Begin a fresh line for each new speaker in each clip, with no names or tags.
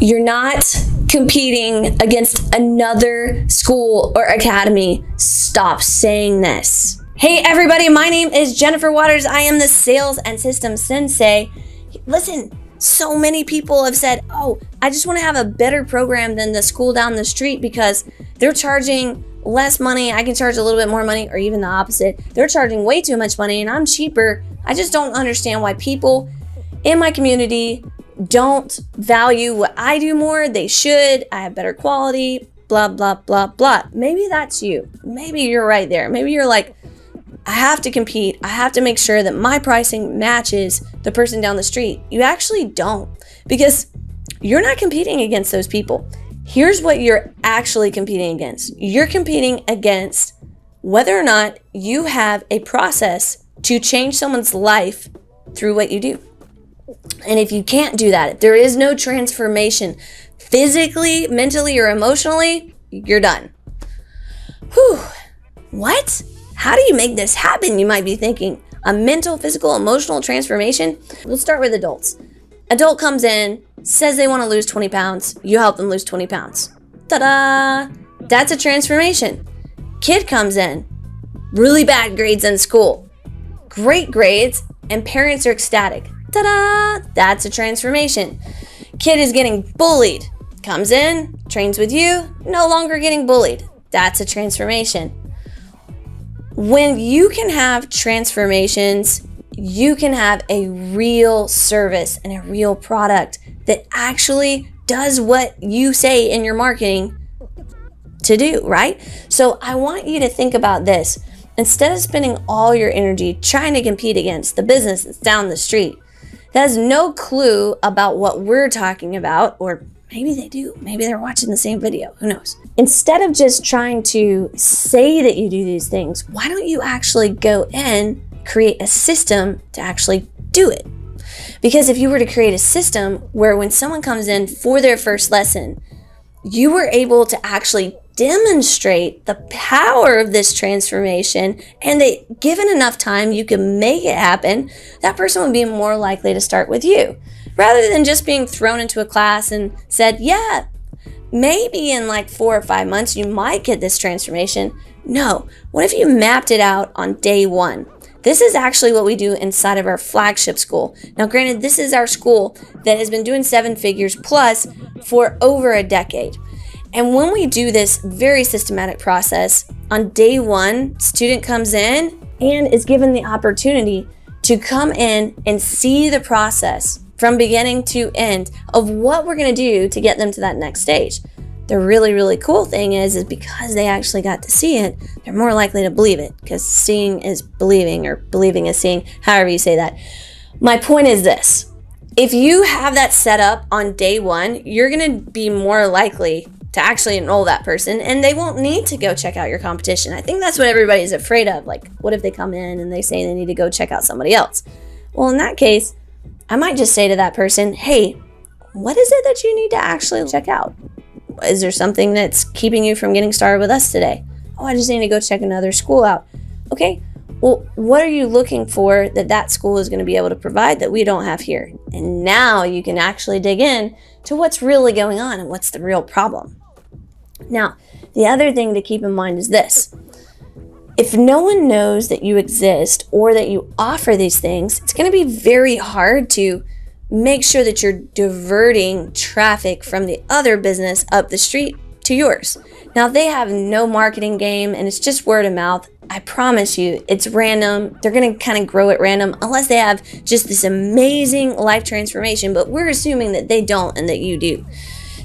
You're not competing against another school or academy. Stop saying this. Hey everybody, my name is Jennifer Waters. I am the Sales and Systems Sensei. Listen, so many people have said, oh, I just want to have a better program than the school down the street because they're charging less money. I can charge a little bit more money, or even the opposite. They're charging way too much money and I'm cheaper. I just don't understand why people in my community don't value what I do more. They should. I have better quality, blah, blah, blah, blah. Maybe that's you. Maybe you're right there. Maybe you're like, I have to compete. I have to make sure that my pricing matches the person down the street. You actually don't, because you're not competing against those people. Here's what you're actually competing against. You're competing against whether or not you have a process to change someone's life through what you do. And if you can't do that, if there is no transformation physically, mentally, or emotionally, you're done. Whew. What? How do you make this happen? You might be thinking. A mental, physical, emotional transformation? We'll start with adults. Adult comes in, says they want to lose 20 pounds. You help them lose 20 pounds. Ta-da! That's a transformation. Kid comes in, really bad grades in school. Great grades, and parents are ecstatic. Ta-da! That's a transformation. Kid is getting bullied. Comes in, trains with you, no longer getting bullied. That's a transformation. When you can have transformations, you can have a real service and a real product that actually does what you say in your marketing to do, right? So I want you to think about this. Instead of spending all your energy trying to compete against the business that's down the street, that has no clue about what we're talking about, or maybe they do. Maybe they're watching the same video. Who knows? Instead of just trying to say that you do these things, why don't you actually go in, create a system to actually do it? Because if you were to create a system where when someone comes in for their first lesson, you were able to actually demonstrate the power of this transformation, and that given enough time you can make it happen, that person would be more likely to start with you. Rather than just being thrown into a class and said, yeah, maybe in like 4 or 5 months you might get this transformation. No, what if you mapped it out on day one? This is actually what we do inside of our flagship school. Now, granted, this is our school that has been doing 7 figures plus for over a decade. And when we do this very systematic process, on day one, student comes in and is given the opportunity to come in and see the process from beginning to end of what we're going to do to get them to that next stage. The really, really cool thing is because they actually got to see it, they're more likely to believe it, because seeing is believing, or believing is seeing, however you say that. My point is this. If you have that set up on day one, you're going to be more likely to actually enroll that person, and they won't need to go check out your competition. I think that's what everybody's afraid of. Like, what if they come in and they say they need to go check out somebody else? Well, in that case, I might just say to that person, hey, what is it that you need to actually check out? Is there something that's keeping you from getting started with us today? Oh, I just need to go check another school out. Okay, well, what are you looking for that school is going to be able to provide that we don't have here? And now you can actually dig in to what's really going on and what's the real problem. Now, the other thing to keep in mind is this. If no one knows that you exist or that you offer these things, it's going to be very hard to make sure that you're diverting traffic from the other business up the street to yours. Now, if they have no marketing game and it's just word of mouth, I promise you it's random. They're going to kind of grow at random unless they have just this amazing life transformation, but we're assuming that they don't and that you do.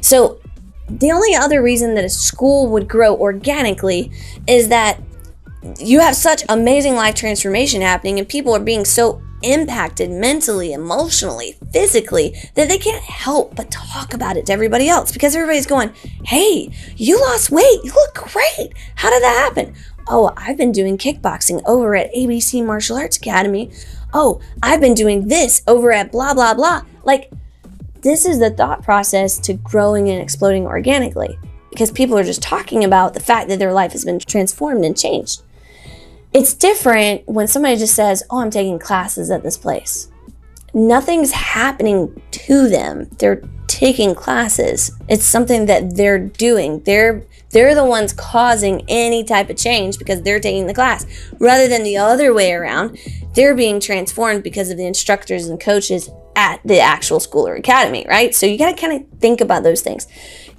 So the only other reason that a school would grow organically is that you have such amazing life transformation happening and people are being so impacted mentally, emotionally, physically, that they can't help but talk about it to everybody else, because everybody's going, hey, you lost weight, you look great, how did that happen? Oh, I've been doing kickboxing over at ABC Martial Arts Academy. Oh, I've been doing this over at blah, blah, blah. Like, this is the thought process to growing and exploding organically, because people are just talking about the fact that their life has been transformed and changed. It's different when somebody just says, oh, I'm taking classes at this place. nothing's happening to them. They're taking classes. It's something that they're doing. They're the ones causing any type of change because they're taking the class, rather than the other way around. They're being transformed because of the instructors and coaches at the actual school or academy, right? So you got to kind of think about those things.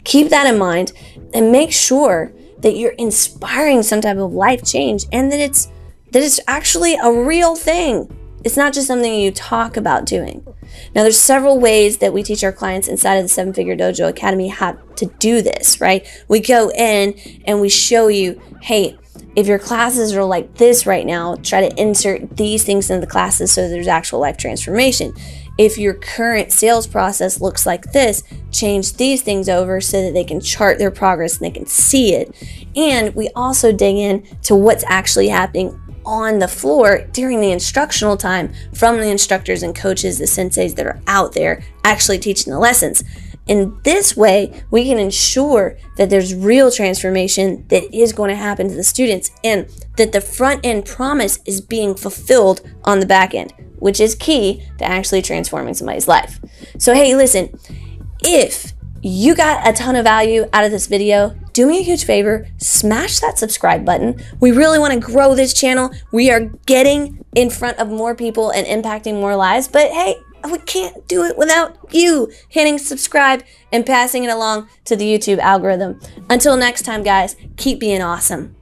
Keep that in mind and make sure that you're inspiring some type of life change, and that it's actually a real thing. It's not just something you talk about doing. Now, there's several ways that we teach our clients inside of the 7-Figure Dojo Academy how to do this, right? We go in and we show you, hey, if your classes are like this right now, try to insert these things into the classes so there's actual life transformation. If your current sales process looks like this, change these things over so that they can chart their progress and they can see it. And we also dig in to what's actually happening on the floor during the instructional time from the instructors and coaches, the senseis that are out there actually teaching the lessons. In this way, we can ensure that there's real transformation that is going to happen to the students, and that the front end promise is being fulfilled on the back end, which is key to actually transforming somebody's life. So hey, listen, if you got a ton of value out of this video, do me a huge favor, smash that subscribe button. We really want to grow this channel. We are getting in front of more people and impacting more lives, but hey, we can't do it without you hitting subscribe and passing it along to the YouTube algorithm. Until next time, guys, keep being awesome.